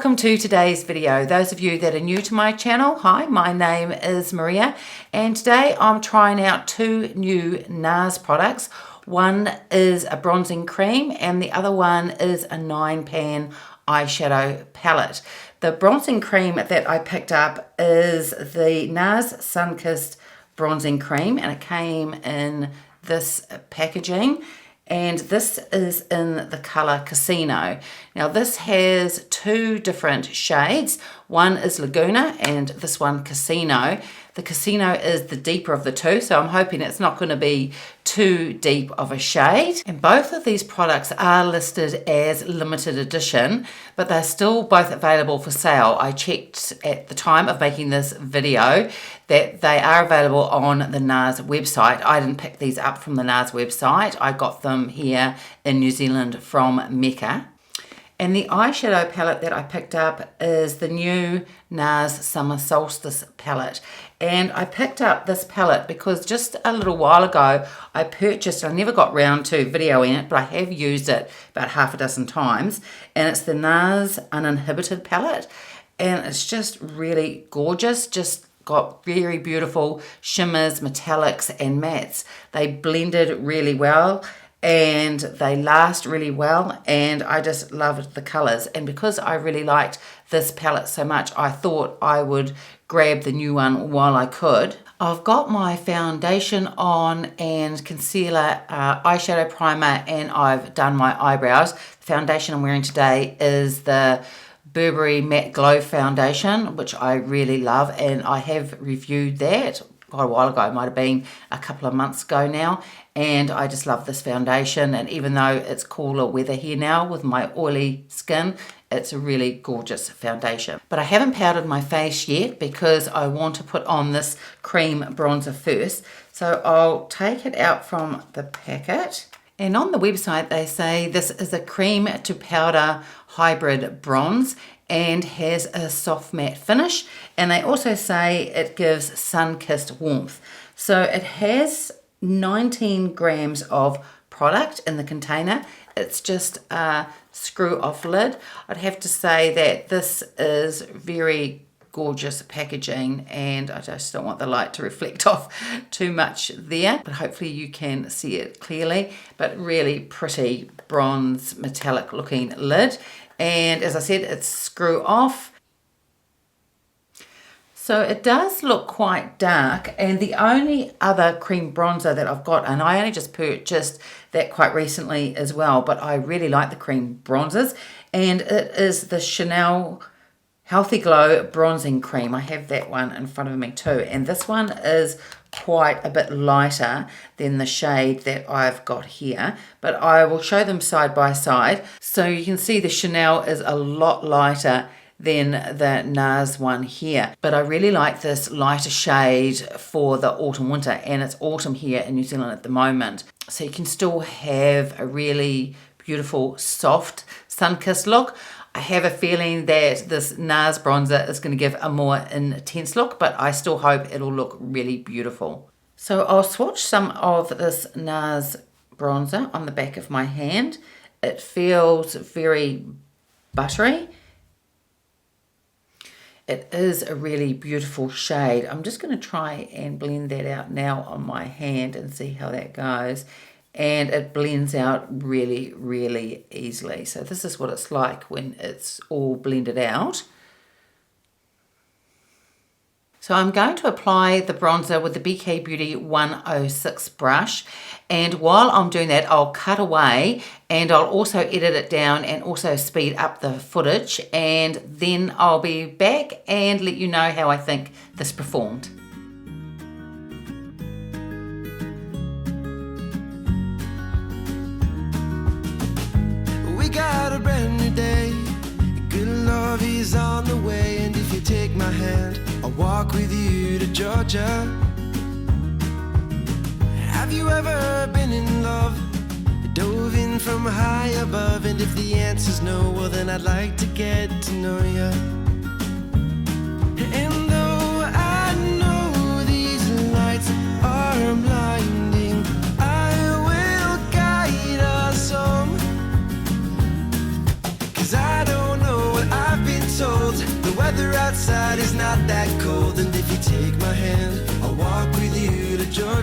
welcome to today's video. Those of you that are new to my channel, hi, my name is Maria, and today I'm trying out two new Nars products. One is a bronzing cream and the other one is a 9-pan eyeshadow palette. The bronzing cream that I picked up is the Nars Sunkissed bronzing cream, and it came in this packaging. And this is in the colour Casino. Now this has two different shades. One is Laguna and this one Casino. The Casino is the deeper of the two, so I'm hoping it's not going to be too deep of a shade. And both of these products are listed as limited edition, but they're still both available for sale. I checked at the time of making this video that they are available on the Nars website. I didn't pick these up from the Nars website. I got them here in New Zealand from Mecca. And the eyeshadow palette that I picked up is the new Nars Summer Solstice palette. And I picked up this palette because just a little while ago I purchased, I never got round to videoing it, but I have used it about half a dozen times. And it's the Nars Uninhibited palette. And it's just really gorgeous, just got very beautiful shimmers, metallics and mattes. They blended really well and they last really well, and I just loved the colours. And because I really liked this palette so much, I thought I would grab the new one while I could. I've got my foundation on and concealer, eyeshadow primer, and I've done my eyebrows. The foundation I'm wearing today is the Burberry Matte Glow foundation, which I really love, and I have reviewed that quite a while ago. It might have been a couple of months ago now, and I just love this foundation. And even though it's cooler weather here now with my oily skin, it's a really gorgeous foundation. But I haven't powdered my face yet because I want to put on this cream bronzer first. So I'll take it out from the packet. And on the website they say this is a cream to powder hybrid bronze and has a soft matte finish, and they also say it gives sun-kissed warmth. So it has 19 grams of product in the container. It's just a screw off lid. I'd have to say that this is very gorgeous packaging, and I just don't want the light to reflect off too much there, but hopefully you can see it clearly. But really pretty bronze metallic looking lid, and as I said, it's screw off. So it does look quite dark, and the only other cream bronzer that I've got, and I only just purchased that quite recently as well, but I really like the cream bronzers, and it is the Chanel Healthy Glow Bronzing Cream. I have that one in front of me too, and this one is quite a bit lighter than the shade that I've got here, but I will show them side by side. So you can see the Chanel is a lot lighter than the Nars one here, but I really like this lighter shade for the autumn winter, and it's autumn here in New Zealand at the moment, so you can still have a really beautiful soft sun-kissed look. I have a feeling that this Nars bronzer is going to give a more intense look, but I still hope it'll look really beautiful. So I'll swatch some of this Nars bronzer on the back of my hand. It feels very buttery. It is a really beautiful shade. I'm just going to try and blend that out now on my hand and see how that goes. And it blends out really, really easily. So this is what it's like when it's all blended out. So I'm going to apply the bronzer with the BK Beauty 106 brush, and while I'm doing that I'll cut away and I'll also edit it down and also speed up the footage, and then I'll be back and let you know how I think this performed. We got a brand new day, good love is on the way, and if you take my hand I'll walk with you to Georgia. Have you ever been in love, dove in from high above? And if the answer's no, well then I'd like to get to know you. And though I know these lights are blinding, I will guide us home. 'Cause I don't know what I've been told.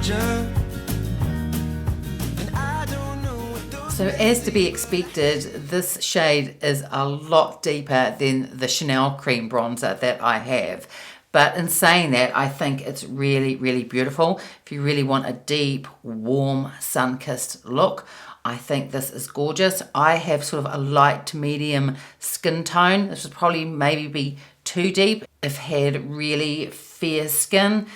Georgia. And I don't know what those So as to be expected, this shade is a lot deeper than the Chanel cream bronzer that I have. But in saying that, I think it's really, really beautiful. If you really want a deep, warm, sun-kissed look, I think this is gorgeous. I have sort of a light to medium skin tone. This would probably maybe be too deep if had really fair skin.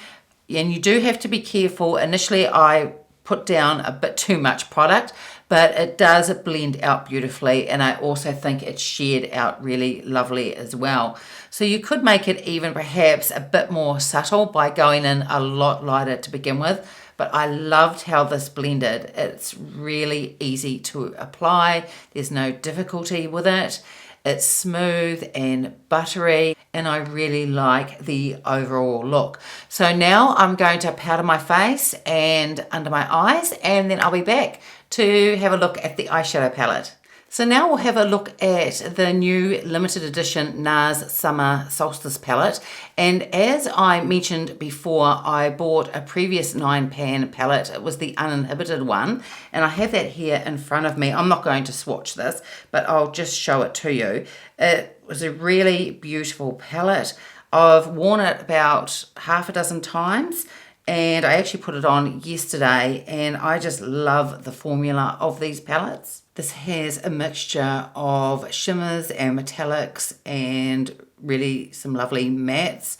And you do have to be careful. Initially, I put down a bit too much product, but it does blend out beautifully, and I also think it's sheared out really lovely as well. So you could make it even perhaps a bit more subtle by going in a lot lighter to begin with, but I loved how this blended. It's really easy to apply. There's no difficulty with it. It's smooth and buttery, and I really like the overall look. So now I'm going to powder my face and under my eyes, and then I'll be back to have a look at the eyeshadow palette. So now we'll have a look at the new limited edition Nars Summer Solstice palette. And as I mentioned before, I bought a previous 9-pan palette. It was the uninhibited one, and I have that here in front of me. I'm not going to swatch this, but I'll just show it to you. It was a really beautiful palette. I've worn it about half a dozen times, and I actually put it on yesterday, and I just love the formula of these palettes. This has a mixture of shimmers and metallics and really some lovely mattes.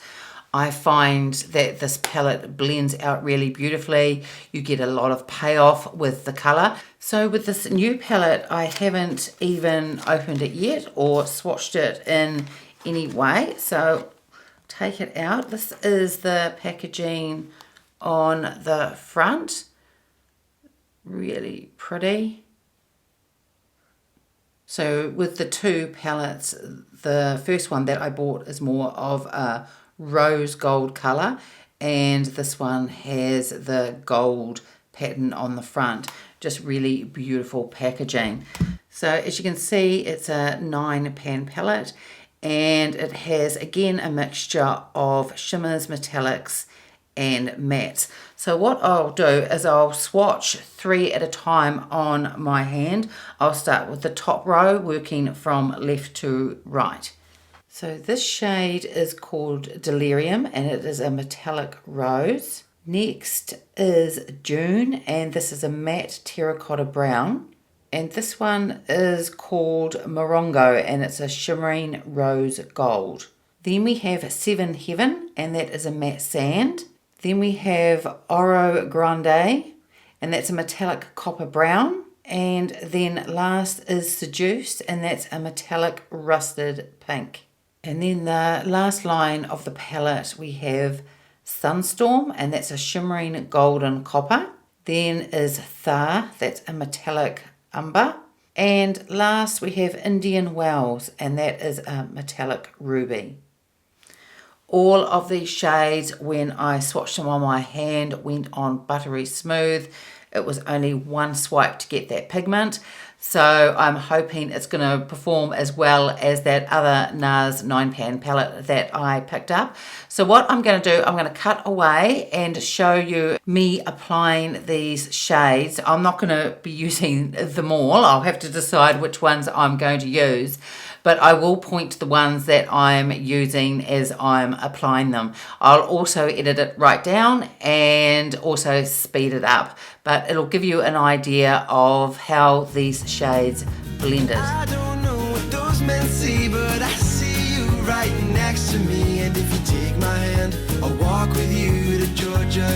I find that this palette blends out really beautifully. You get a lot of payoff with the colour. So with this new palette, I haven't even opened it yet or swatched it in any way. So take it out. This is the packaging on the front. Really pretty. So with the two palettes, the first one that I bought is more of a rose gold colour, and this one has the gold pattern on the front. Just really beautiful packaging. So as you can see, it's a 9-pan palette, and it has again a mixture of shimmers, metallics and mattes. So what I'll do is I'll swatch 3 at a time on my hand. I'll start with the top row, working from left to right. So this shade is called Delirium, and it is a metallic rose. Next is June, and this is a matte terracotta brown. And this one is called Morongo, and it's a shimmering rose gold. Then we have Seven Heaven, and that is a matte sand. Then we have Oro Grande, and that's a metallic copper brown. And then last is Seduced, and that's a metallic rusted pink. And then the last line of the palette, we have Sunstorm, and that's a shimmering golden copper. Then is Thar, that's a metallic umber. And last we have Indian Wells, and that is a metallic ruby. All of these shades, when I swatched them on my hand, went on buttery smooth. It was only one swipe to get that pigment. So I'm hoping it's going to perform as well as that other Nars 9-pan palette that I picked up. So what I'm going to do, I'm going to cut away and show you me applying these shades. I'm not going to be using them all. I'll have to decide which ones I'm going to use. But I will point to the ones that I'm using as I'm applying them. I'll also edit it right down and also speed it up. But it'll give you an idea of how these shades blended. I don't know what those men see, but I see you right next to me. And if you take my hand, I'll walk with you to Georgia.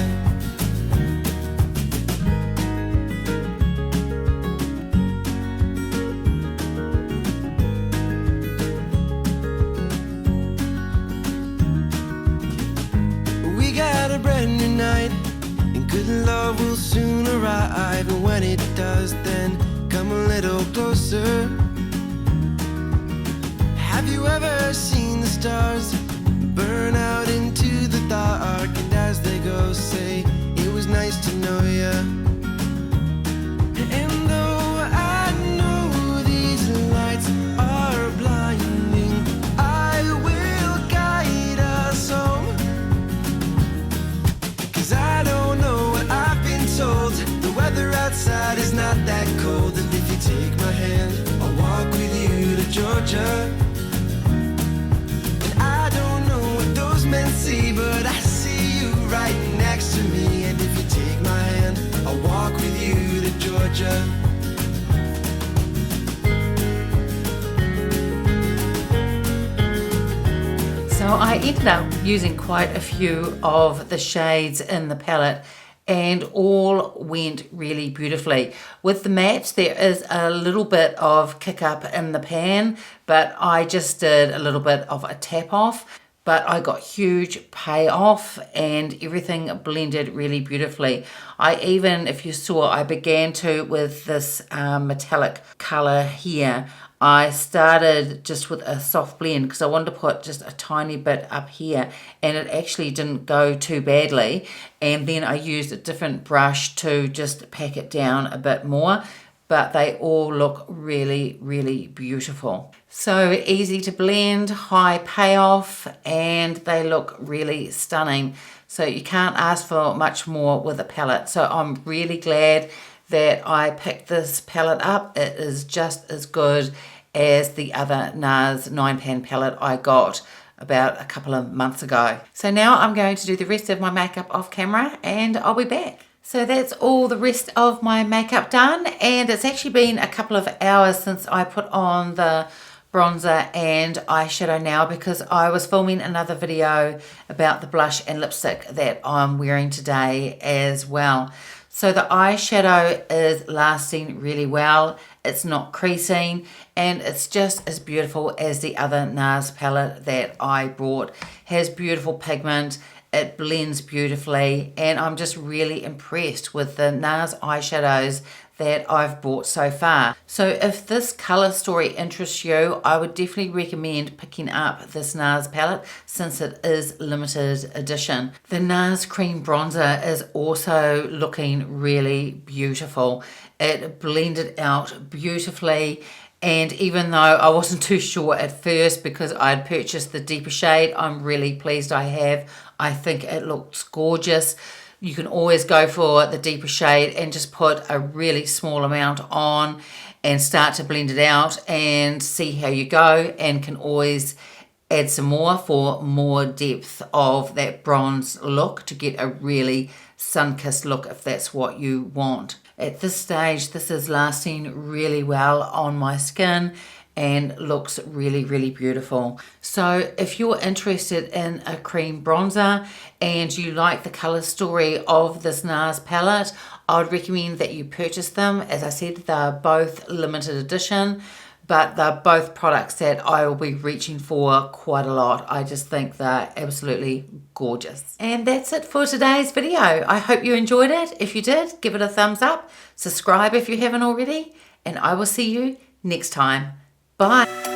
We got a brand new night, and good love will soon arrive. And when it does, then come a little closer. Have you ever seen the stars burn out into the dark? And as they go, say, it was nice to know ya. And though I know these lights are blinding, I will guide us home. 'Cause I don't know what I outside is not that cold, and if you take my hand, I'll walk with you to Georgia. And I don't know what those men see, but I see you right next to me. And if you take my hand, I'll walk with you to Georgia. So I ended up using quite a few of the shades in the palette, and all went really beautifully. With the matte, there is a little bit of kick up in the pan, but I just did a little bit of a tap off. But I got huge payoff and everything blended really beautifully. I even, if you saw, I began to with this metallic color here. I started just with a soft blend because I wanted to put just a tiny bit up here, and it actually didn't go too badly. And then I used a different brush to just pack it down a bit more. But they all look really, really beautiful. So easy to blend, high payoff, and they look really stunning. So you can't ask for much more with a palette. So I'm really glad that I picked this palette up. It is just as good as the other Nars 9-pan palette I got about a couple of months ago. So now I'm going to do the rest of my makeup off camera and I'll be back. So that's all the rest of my makeup done, and it's actually been a couple of hours since I put on the bronzer and eyeshadow now, because I was filming another video about the blush and lipstick that I'm wearing today as well. So the eyeshadow is lasting really well. It's not creasing, and it's just as beautiful as the other Nars palette that I brought. Has beautiful pigment. It blends beautifully, and I'm just really impressed with the Nars eyeshadows that I've bought so far. So if this color story interests you, I would definitely recommend picking up this Nars palette since it is limited edition. The Nars cream bronzer is also looking really beautiful. It blended out beautifully. And even though I wasn't too sure at first because I'd purchased the deeper shade, I'm really pleased I have. I think it looks gorgeous. You can always go for the deeper shade and just put a really small amount on and start to blend it out and see how you go, and can always add some more for more depth of that bronze look to get a really sun-kissed look if that's what you want. At this stage, this is lasting really well on my skin and looks really, really beautiful. So if you're interested in a cream bronzer and you like the color story of this Nars palette, I would recommend that you purchase them. As I said, they're both limited edition, but they're both products that I will be reaching for quite a lot. I just think they're absolutely gorgeous. And that's it for today's video. I hope you enjoyed it. If you did, give it a thumbs up, subscribe if you haven't already, and I will see you next time. Bye.